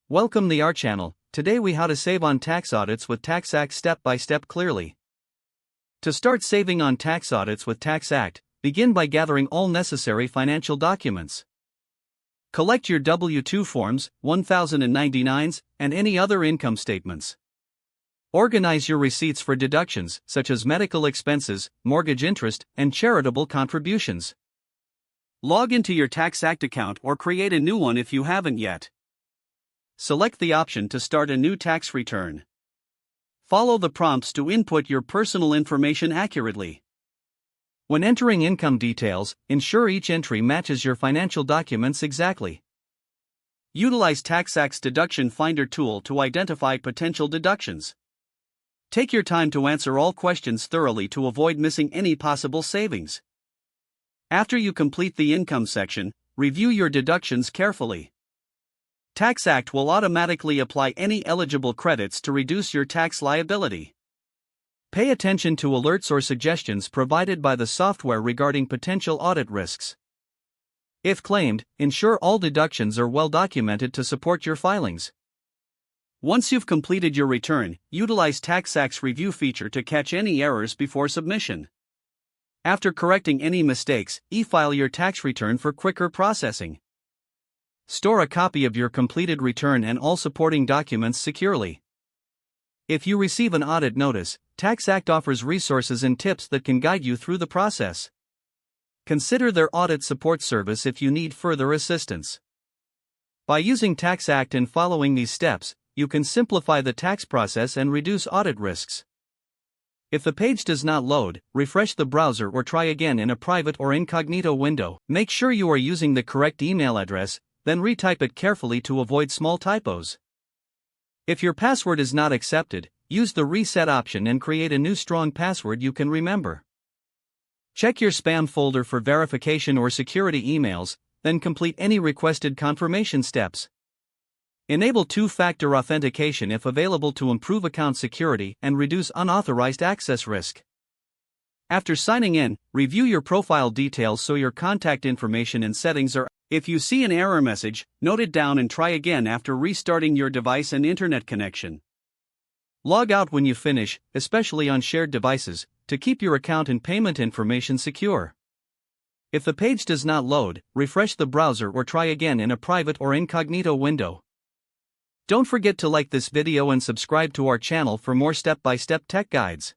Welcome to our channel. Today we how to save on tax audits with TaxAct step by step clearly. To start saving on tax audits with TaxAct, begin by gathering all necessary financial documents. Collect your W-2 forms, 1099s, and any other income statements. Organize your receipts for deductions such as medical expenses, mortgage interest, and charitable contributions. Log into your TaxAct account or create a new one if you haven't yet. Select the option to start a new tax return. Follow the prompts to input your personal information accurately. When entering income details, ensure each entry matches your financial documents exactly. Utilize TaxAct's Deduction Finder tool to identify potential deductions. Take your time to answer all questions thoroughly to avoid missing any possible savings. After you complete the income section, review your deductions carefully. TaxAct will automatically apply any eligible credits to reduce your tax liability. Pay attention to alerts or suggestions provided by the software regarding potential audit risks. If claimed, ensure all deductions are well documented to support your filings. Once you've completed your return, utilize TaxAct's review feature to catch any errors before submission. After correcting any mistakes, e-file your tax return for quicker processing. Store a copy of your completed return and all supporting documents securely. If you receive an audit notice, TaxAct offers resources and tips that can guide you through the process. Consider their audit support service if you need further assistance. By using TaxAct and following these steps, you can simplify the tax process and reduce audit risks. If the page does not load, refresh the browser or try again in a private or incognito window. Make sure you are using the correct email address, then retype it carefully to avoid small typos. If your password is not accepted, use the reset option and create a new strong password you can remember. Check your spam folder for verification or security emails, then complete any requested confirmation steps. Enable two-factor authentication if available to improve account security and reduce unauthorized access risk. After signing in, review your profile details so your contact information and settings are. If you see an error message, note it down and try again after restarting your device and internet connection. Log out when you finish, especially on shared devices, to keep your account and payment information secure. If the page does not load, refresh the browser or try again in a private or incognito window. Don't forget to like this video and subscribe to our channel for more step-by-step tech guides.